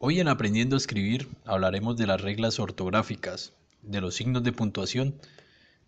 Hoy en Aprendiendo a Escribir hablaremos de las reglas ortográficas, de los signos de puntuación,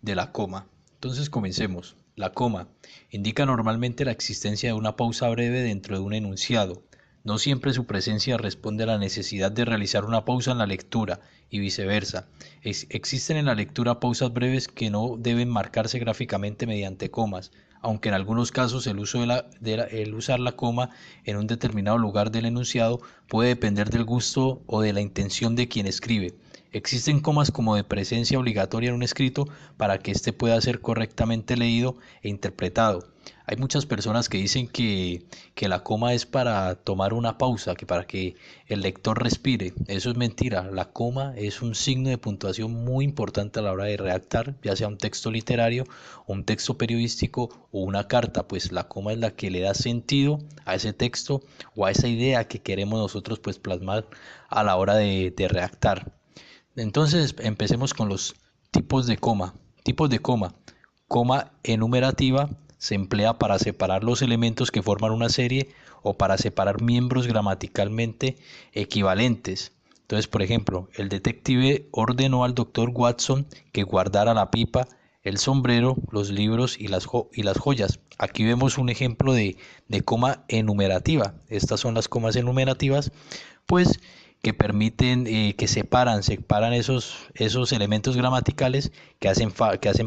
de la coma. Entonces comencemos. La coma indica normalmente la existencia de una pausa breve dentro de un enunciado. No siempre su presencia responde a la necesidad de realizar una pausa en la lectura y viceversa. Existen en la lectura pausas breves que no deben marcarse gráficamente mediante comas, aunque en algunos casos el usar la coma en un determinado lugar del enunciado puede depender del gusto o de la intención de quien escribe. Existen comas como de presencia obligatoria en un escrito para que éste pueda ser correctamente leído e interpretado. Hay muchas personas que dicen que la coma es para tomar una pausa, que para que el lector respire. Eso es mentira. La coma es un signo de puntuación muy importante a la hora de redactar, ya sea un texto literario, un texto periodístico o una carta, pues la coma es la que le da sentido a ese texto o a esa idea que queremos nosotros pues plasmar a la hora de redactar. Entonces empecemos con los tipos de coma. Tipos de coma. Coma enumerativa se emplea para separar los elementos que forman una serie o para separar miembros gramaticalmente equivalentes. Entonces, por ejemplo, el detective ordenó al doctor Watson que guardara la pipa, el sombrero, los libros y las joyas. Aquí vemos un ejemplo de coma enumerativa. Estas son las comas enumerativas, pues que permiten, que separan esos elementos gramaticales que hacen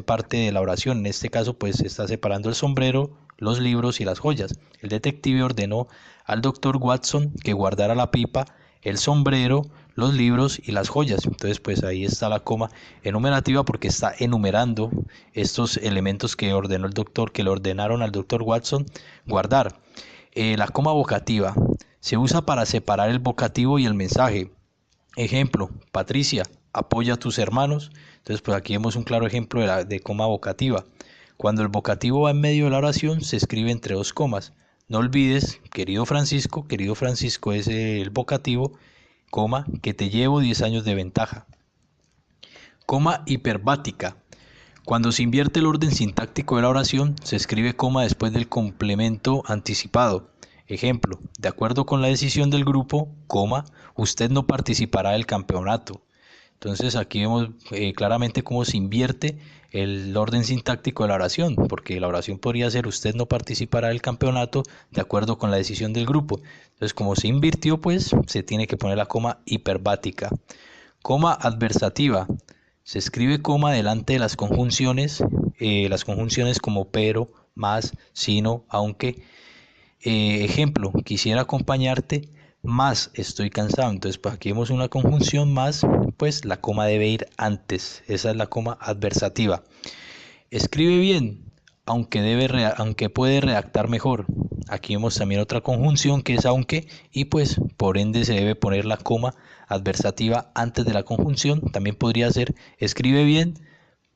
parte de la oración. En este caso, pues se está separando el sombrero, los libros y las joyas. El detective ordenó al doctor Watson que guardara la pipa, el sombrero, los libros y las joyas. Entonces, pues ahí está la coma enumerativa porque está enumerando estos elementos que ordenó el doctor, que le ordenaron al doctor Watson guardar. La coma vocativa se usa para separar el vocativo y el mensaje. Ejemplo, Patricia, apoya a tus hermanos. Entonces, pues aquí vemos un claro ejemplo de coma vocativa. Cuando el vocativo va en medio de la oración, se escribe entre dos comas. No olvides, querido Francisco es el vocativo, coma, que te llevo 10 años de ventaja. Coma hiperbática. Cuando se invierte el orden sintáctico de la oración, se escribe coma después del complemento anticipado. Ejemplo, de acuerdo con la decisión del grupo, coma, usted no participará del campeonato. Entonces aquí vemos claramente cómo se invierte el orden sintáctico de la oración, porque la oración podría ser usted no participará del campeonato de acuerdo con la decisión del grupo. Entonces como se invirtió, pues se tiene que poner la coma hiperbática. Coma adversativa. Se escribe coma delante de las conjunciones como pero, más, sino, aunque. Ejemplo, quisiera acompañarte, más estoy cansado. Entonces, pues aquí vemos una conjunción más, pues la coma debe ir antes. Esa es la coma adversativa. Escribe bien, aunque puede redactar mejor. Aquí vemos también otra conjunción que es aunque y pues por ende se debe poner la coma adversativa antes de la conjunción. También podría ser escribe bien,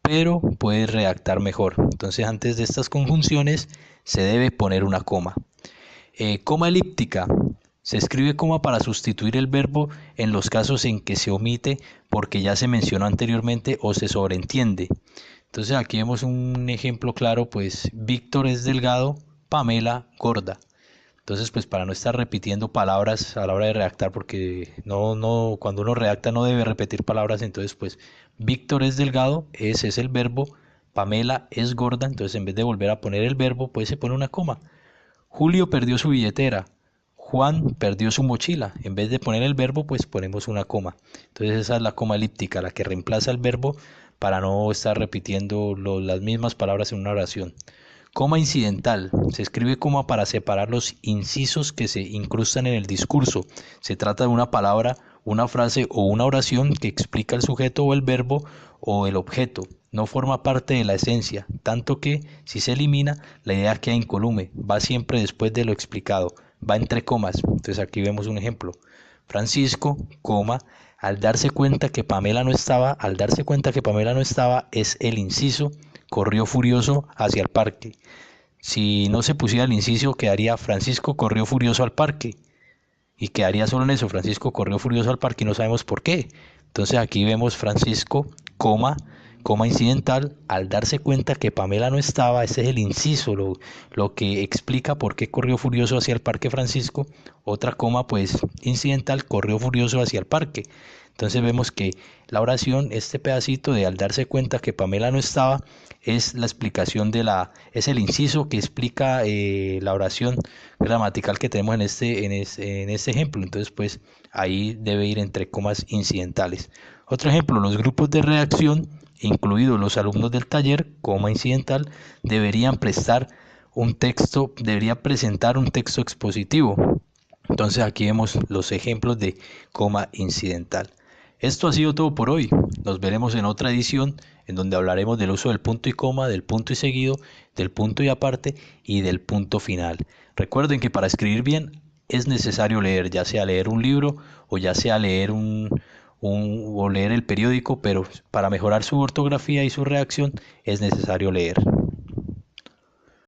pero puede redactar mejor. Entonces antes de estas conjunciones se debe poner una coma. Coma elíptica. Se escribe coma para sustituir el verbo en los casos en que se omite porque ya se mencionó anteriormente o se sobreentiende. Entonces aquí vemos un ejemplo claro, pues Víctor es delgado, Pamela gorda. Entonces, pues para no estar repitiendo palabras a la hora de redactar, porque cuando uno redacta no debe repetir palabras, entonces pues Víctor es delgado, ese es el verbo, Pamela es gorda, entonces en vez de volver a poner el verbo, pues se pone una coma. Julio perdió su billetera, Juan perdió su mochila. En vez de poner el verbo, pues ponemos una coma. Entonces esa es la coma elíptica, la que reemplaza el verbo para no estar repitiendo las mismas palabras en una oración. Coma incidental. Se escribe coma para separar los incisos que se incrustan en el discurso. Se trata de una palabra, una frase o una oración que explica el sujeto o el verbo o el objeto. No forma parte de la esencia, tanto que, si se elimina, la idea queda incolume, va siempre después de lo explicado, va entre comas. Entonces aquí vemos un ejemplo. Francisco, coma, al darse cuenta que Pamela no estaba, es el inciso, corrió furioso hacia el parque. Si no se pusiera el inciso, quedaría Francisco corrió furioso al parque. Y quedaría solo en eso, Francisco corrió furioso al parque y no sabemos por qué. Entonces aquí vemos Francisco, coma, coma incidental, al darse cuenta que Pamela no estaba, ese es el inciso, lo que explica por qué corrió furioso hacia el Parque Francisco. Otra coma, pues incidental, corrió furioso hacia el parque. Entonces vemos que la oración, este pedacito de al darse cuenta que Pamela no estaba, es la explicación es el inciso que explica la oración gramatical que tenemos en este ejemplo. Entonces, pues ahí debe ir entre comas incidentales. Otro ejemplo, los grupos de redacción, incluidos los alumnos del taller, coma incidental, deberían presentar un texto expositivo. Entonces aquí vemos los ejemplos de coma incidental. Esto ha sido todo por hoy. Nos veremos en otra edición en donde hablaremos del uso del punto y coma, del punto y seguido, del punto y aparte y del punto final. Recuerden que para escribir bien es necesario leer, ya sea leer un libro o ya sea leer o leer el periódico, pero para mejorar su ortografía y su redacción es necesario leer.